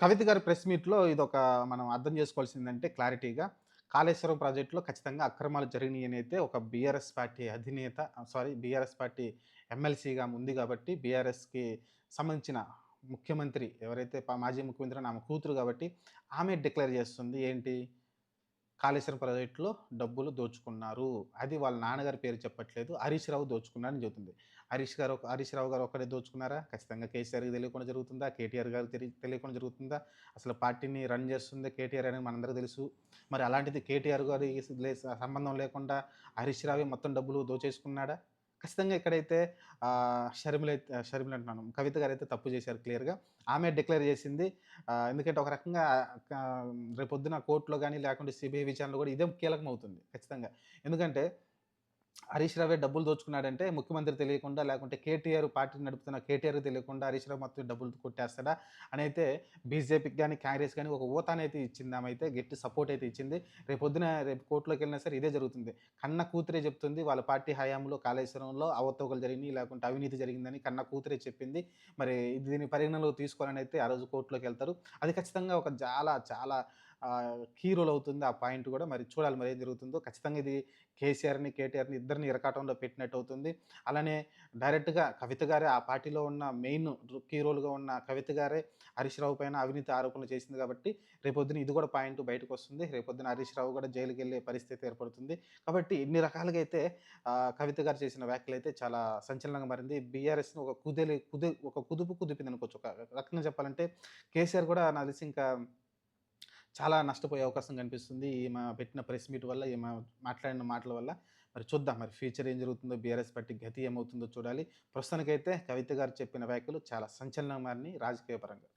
కవిత గారి ప్రెస్ మీట్‌లో ఇదొక మనం అర్థం చేసుకోవాల్సిందంటే క్లారిటీగా కాళేశ్వరం ప్రాజెక్ట్‌లో ఖచ్చితంగా అక్రమాలు జరిగినాయనైతే ఒక బీఆర్ఎస్ పార్టీ అధినేత బీఆర్ఎస్ పార్టీ ఎమ్మెల్సీగా ఉంది గాబట్టి, బీఆర్ఎస్‌కి సంబంధించిన ముఖ్యమంత్రి ఎవరైతే మాజీ ముఖ్యమంత్రి ఆమె కూతురు గాబట్టి, ఆమె డిక్లేర్ చేస్తుంది. ఏంటి? కాళేశ్వరం ప్రాజెక్ట్‌లో డబ్బులు దోచుకున్నారు. అది వాళ్ళ నాన్నగారి పేరు చెప్పట్లేదు. హరీష్ రావు దోచుకున్నారని చెబుతుంది. హరీష్ రావు గారు ఒక్కడే దోచుకున్నారా? ఖచ్చితంగా కేసీఆర్‌కి తెలియకుండా జరుగుతుందా? కేటీఆర్ గారికి తెలియకుండా జరుగుతుందా? అసలు పార్టీని రన్ చేస్తుంది కేటీఆర్ అని మనందరికీ తెలుసు. మరి అలాంటిది కేటీఆర్ గారి సంబంధం లేకుండా హరీష్ రావే మొత్తం డబ్బులు దోచేసుకున్నాడా? ఖచ్చితంగా ఇక్కడైతే షర్మిల అంటున్నాను. కవిత గారైతే తప్పు చేశారు క్లియర్‌గా. ఆమె డిక్లేర్ చేసింది. ఎందుకంటే ఒక రకంగా క రేపొద్దున కోర్ట్‌లో గాని, లేకుంటే సీబీఐ విచారణలో కూడా ఇదే కీలకమవుతుంది ఖచ్చితంగా. ఎందుకంటే హరీష్ రావే డబ్బులు దోచుకున్నాడంటే ముఖ్యమంత్రి తెలియకుండా, లేకుంటే కేటీఆర్ పార్టీని నడుపుతున్న కేటీఆర్‌కి తెలియకుండా హరీష్ రావు మొత్తం డబ్బులు కొట్టేస్తాడా అనైతే బీజేపీకి గాని, కాంగ్రెస్ గాని ఒక ఊతానైతే ఇచ్చింది. ఆమైతే గట్టి సపోర్ట్ అయితే ఇచ్చింది. రేపు కోర్ట్‌లోకెళ్ళినా సరే ఇదే జరుగుతుంది. కన్న కూతురే చెప్తుంది. వాళ్ళ పార్టీ హయాంలో కాళేశ్వరంలో అవకతవకలు జరిగినియి, లేకుంటే అవినీతి జరిగిందని కన్న కూతురే చెప్పింది. మరి దీన్ని పరిగణనలోకి తీసుకోవాలనైతే ఆ రోజు కోర్ట్‌లోకెళ్తారు. అది ఖచ్చితంగా ఒక చాలా చాలా కీ రోల్ అవుతుంది ఆ పాయింట్ గూడా. మరి చూడాలి మరి ఏం జరుగుతుందో. ఖచ్చితంగా ఇది కేసీఆర్‌ని, కేటీఆర్‌ని ఇద్దరిని ఇరకాటంలో పెట్టినట్టవుతుంది. అలానే డైరెక్ట్‌గా కవిత గారే ఆ పార్టీలో ఉన్న మెయిన్ కీ రోల్‌గా ఉన్న కవిత గారే హరీష్ రావు పైన అవినీతి ఆరోపణలు చేసింది కాబట్టి, రేపొద్దున ఇది కూడా పాయింట్ బయటకొస్తుంది. రేపొద్దున హరీష్ రావు కూడా జైలుకెళ్ళే పరిస్థితి ఏర్పడుతుంది. కాబట్టి ఇన్ని రకాలుగా అయితే కవిత గారు చేసిన వ్యాఖ్యలైతే చాలా సంచలనంగా మారింది. బీఆర్ఎస్‌ని ఒక కుదుపు కుదిపిందనుకోవచ్చు. ఒక రకంగా చెప్పాలంటే కేసీఆర్ కూడా నాకు తెలిసి ఇంకా చాలా నష్టపోయే అవకాశం కనిపిస్తుంది. ఈమె పెట్టిన ప్రెస్ మీట్ వల్ల, ఈమె మాట్లాడిన మాటల వల్ల. మరి చూద్దాం మరి ఫ్యూచర్ ఏం జరుగుతుందో, బీఆర్ఎస్ పార్టీ గతి ఏమవుతుందో చూడాలి. ప్రస్తుతానికైతే కవిత గారు చెప్పిన వ్యాఖ్యలు చాలా సంచలనంగా మారినియి రాజకీయ పరంగా.